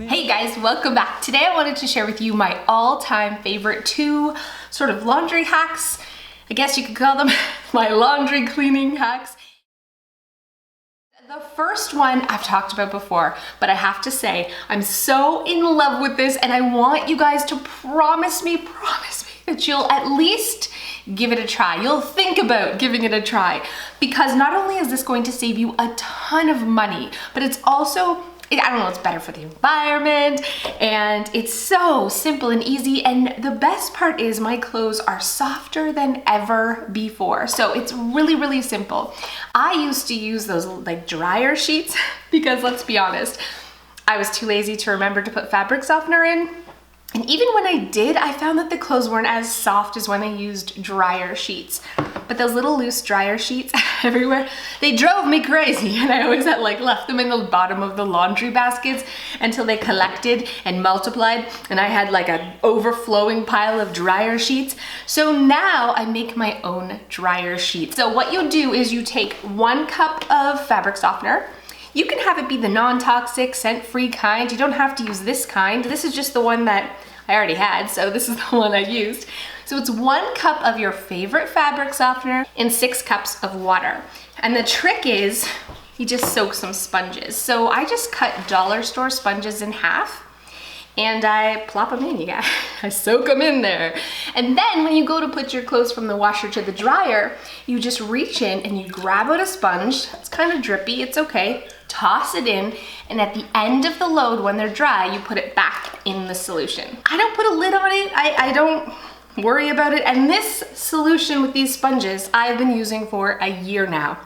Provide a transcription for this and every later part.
Hey guys, welcome back. Today I wanted to share with you my all-time favorite two sort of laundry hacks. I guess you could call them my laundry cleaning hacks. The first one I've talked about before, but I have to say I'm so in love with this and I want you guys to promise me that you'll at least give it a try. You'll think about giving it a try, because not only is this going to save you a ton of money, but it's also, I don't know, it's better for the environment, and it's so simple and easy, and the best part is my clothes are softer than ever before. So it's really simple. I used to use those like dryer sheets because let's be honest, I was too lazy to remember to put fabric softener in. And even when I did, I found that the clothes weren't as soft as when I used dryer sheets. But those little loose dryer sheets everywhere, they drove me crazy. And I always had left them in the bottom of the laundry baskets until they collected and multiplied. And I had like an overflowing pile of dryer sheets. So now I make my own dryer sheets. So what you do is you take 1 cup of fabric softener. You can have it be the non-toxic, scent-free kind. You don't have to use this kind. This is just the one that I already had, so this is the one I used. So it's 1 cup of your favorite fabric softener and 6 cups of water. And the trick is you just soak some sponges. So I just cut dollar store sponges in half and I plop them in, you guys. I soak them in there. And then when you go to put your clothes from the washer to the dryer, you just reach in and you grab out a sponge. It's kind of drippy, it's okay. Toss it in, and at the end of the load, when they're dry, you put it back in the solution. I don't put a lid on it, I don't worry about it. And this solution with these sponges, I've been using for a year now.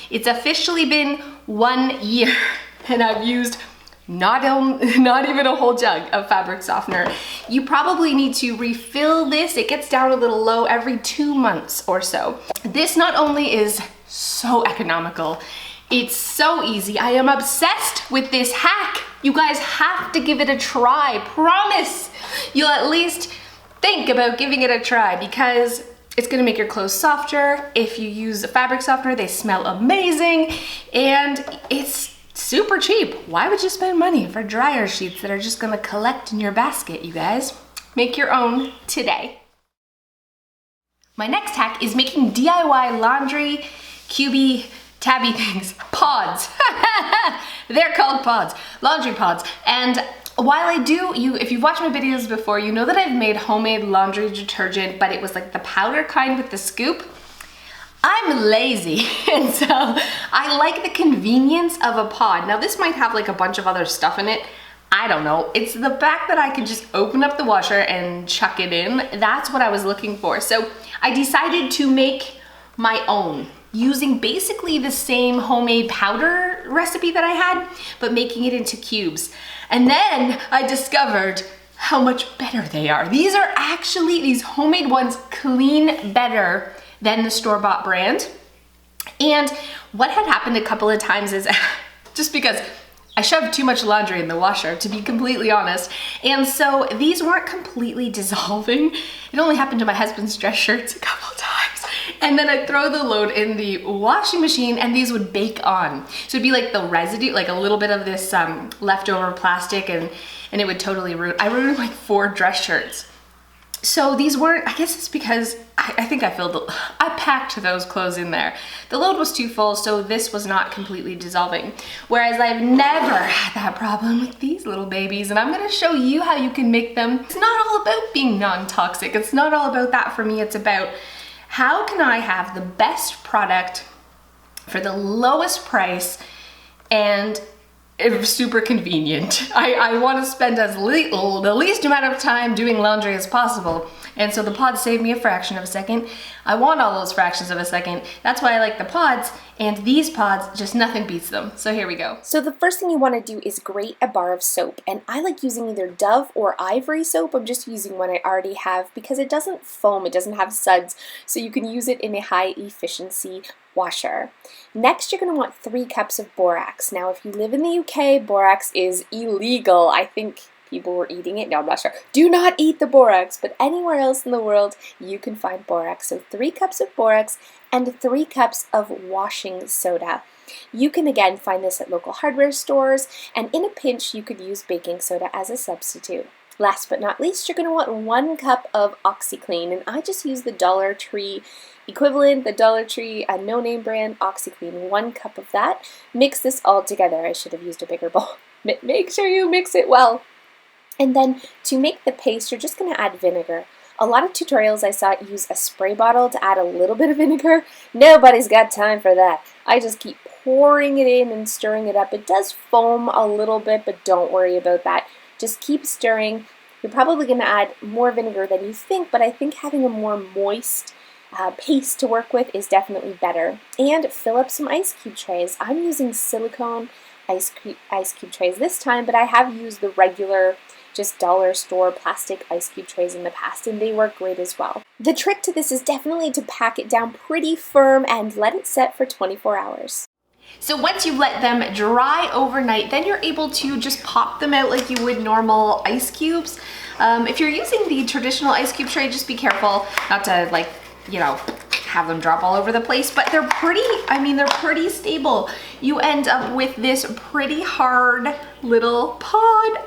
It's officially been 1 year, and I've used not even a whole jug of fabric softener. You probably need to refill this. It gets down a little low every 2 months or so. This not only is so economical, it's so easy. I am obsessed with this hack. You guys have to give it a try. Promise you'll at least think about giving it a try, because it's gonna make your clothes softer. If you use a fabric softener, they smell amazing, and it's super cheap. Why would you spend money for dryer sheets that are just gonna collect in your basket, you guys? Make your own today. My next hack is making DIY laundry cubey tabby things, pods. They're called pods, laundry pods. And while I do, if you've watched my videos before, you know that I've made homemade laundry detergent, but it was like the powder kind with the scoop. I'm lazy, and so I like the convenience of a pod. Now this might have like a bunch of other stuff in it. I don't know. It's the fact that I can just open up the washer and chuck it in. That's what I was looking for. So I decided to make my own, using basically the same homemade powder recipe that I had, but making it into cubes. And then I discovered how much better they are. These homemade ones clean better than the store-bought brand. And what had happened a couple of times is just because I shoved too much laundry in the washer, to be completely honest. And so these weren't completely dissolving. It only happened to my husband's dress shirts a couple times. And then I'd throw the load in the washing machine and these would bake on. So it'd be like the residue, like a little bit of this leftover plastic, and it would totally ruin. I ruined like 4 dress shirts. So these weren't, I guess it's because I think I packed those clothes in there. The load was too full, so this was not completely dissolving. Whereas I've never had that problem with these little babies, and I'm gonna show you how you can make them. It's not all about being non-toxic. It's not all about that for me. It's about how can I have the best product for the lowest price and it's super convenient. I want to spend the least amount of time doing laundry as possible. And so the pods save me a fraction of a second. I want all those fractions of a second. That's why I like the pods, and these pods, just nothing beats them. So here we go. So the first thing you want to do is grate a bar of soap, and I like using either Dove or Ivory soap. I'm just using one I already have because it doesn't foam, it doesn't have suds, so you can use it in a high efficiency washer. Next, you're going to want 3 cups of borax. Now, if you live in the UK, borax is illegal. I think people were eating it. No, I'm not sure. Do not eat the borax, but anywhere else in the world, you can find borax. So 3 cups of borax and 3 cups of washing soda. You can again find this at local hardware stores, and in a pinch you could use baking soda as a substitute. Last but not least, you're going to want 1 cup of OxiClean, and I just use the Dollar Tree equivalent, the Dollar Tree, a no-name brand, OxiClean. 1 cup of that. Mix this all together. I should have used a bigger bowl. Make sure you mix it well. And then to make the paste, you're just going to add vinegar. A lot of tutorials I saw use a spray bottle to add a little bit of vinegar. Nobody's got time for that. I just keep pouring it in and stirring it up. It does foam a little bit, but don't worry about that. Just keep stirring. You're probably going to add more vinegar than you think, but I think having a more moist paste to work with is definitely better. And fill up some ice cube trays. I'm using silicone ice cube trays this time, but I have used the regular just dollar store plastic ice cube trays in the past, and they work great as well. The trick to this is definitely to pack it down pretty firm and let it set for 24 hours. So once you've let them dry overnight, then you're able to just pop them out like you would normal ice cubes. If you're using the traditional ice cube tray, just be careful not to, like, you know, have them drop all over the place, but they're pretty stable. You end up with this pretty hard little pod.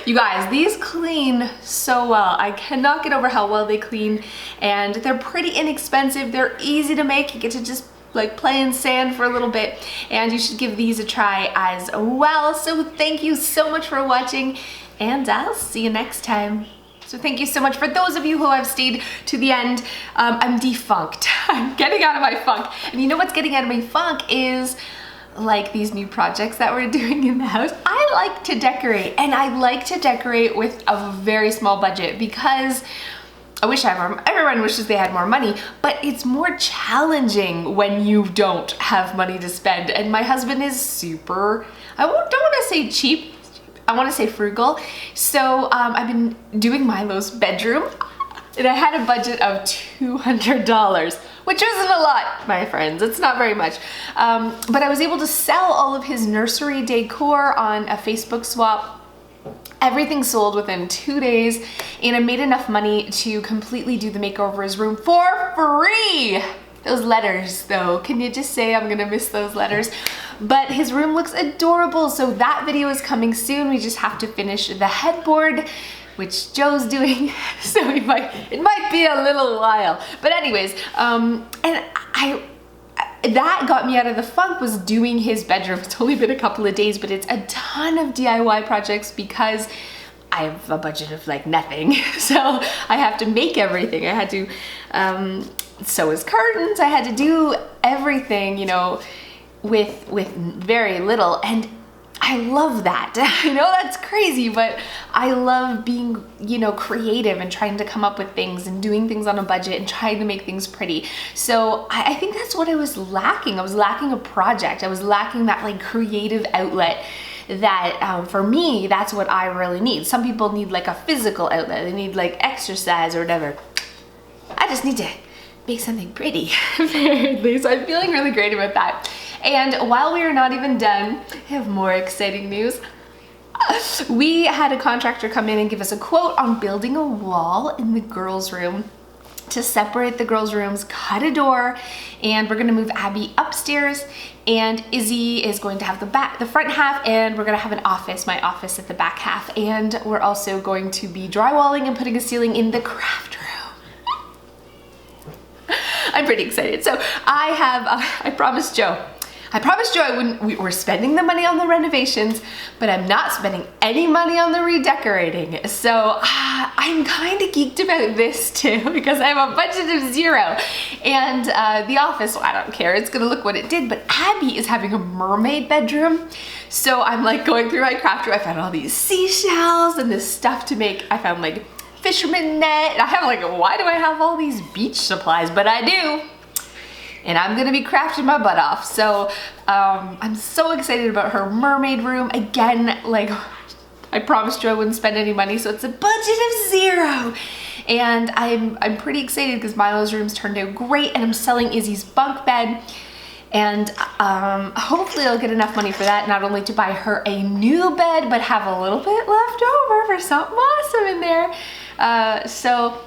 You guys, these clean so well. I cannot get over how well they clean, and they're pretty inexpensive. They're easy to make. You get to just like play in sand for a little bit, and you should give these a try as well. So thank you so much for watching, and I'll see you next time. So thank you so much for those of you who have stayed to the end. I'm defunked. I'm getting out of my funk. And you know what's getting out of my funk is like these new projects that we're doing in the house. I like to decorate, and I like to decorate with a very small budget because I wish I had more, everyone wishes they had more money, but it's more challenging when you don't have money to spend. And my husband is super, don't want to say cheap, I want to say frugal. So I've been doing Milo's bedroom, and I had a budget of $200, which isn't a lot, my friends. It's not very much. But I was able to sell all of his nursery decor on a Facebook swap. Everything sold within 2 days, and I made enough money to completely do the makeover of his room for free. Those letters though, can you just say I'm gonna miss those letters? But his room looks adorable, so that video is coming soon. We just have to finish the headboard, which Joe's doing, so it might be a little while. But anyways, that got me out of the funk, was doing his bedroom. It's only been a couple of days, but it's a ton of DIY projects because I have a budget of like nothing. So I have to make everything. I had to sew his curtains. I had to do everything, you know, with very little. And I love that. I know that's crazy, but I love being, you know, creative and trying to come up with things and doing things on a budget and trying to make things pretty. So I think that's what I was lacking. I was lacking a project. I was lacking that like creative outlet that for me, that's what I really need. Some people need like a physical outlet. They need like exercise or whatever. I just need to make something pretty, apparently. So I'm feeling really great about that. And while we are not even done, I have more exciting news. We had a contractor come in and give us a quote on building a wall in the girls' room to separate the girls' rooms, cut a door, and we're gonna move Abby upstairs, and Izzy is going to have the front half, and we're gonna have an office, my office at the back half, and we're also going to be drywalling and putting a ceiling in the craft room. I'm pretty excited. So I promised Joe we're spending the money on the renovations, but I'm not spending any money on the redecorating. So I'm kind of geeked about this too, because I have a budget of $0. And the office, well, I don't care, it's gonna look what it did, but Abby is having a mermaid bedroom. So I'm like going through my craft room. I found all these seashells and this stuff to make. I found like fisherman net. I have like, why do I have all these beach supplies? But I do. And I'm gonna be crafting my butt off. So I'm so excited about her mermaid room. Again, like I promised you I wouldn't spend any money, so it's a budget of $0. And I'm pretty excited because Milo's room's turned out great, and I'm selling Izzy's bunk bed. And hopefully I'll get enough money for that, not only to buy her a new bed, but have a little bit left over for something awesome in there. So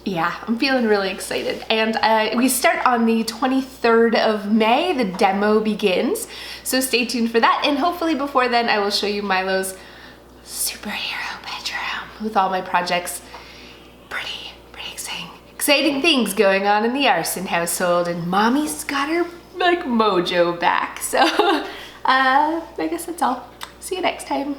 Yeah, I'm feeling really excited. And we start on the 23rd of May, the demo begins. So stay tuned for that. And hopefully before then I will show you Milo's superhero bedroom with all my projects. Pretty exciting things going on in the Arson household, and Mommy's got her like mojo back. So I guess that's all. See you next time.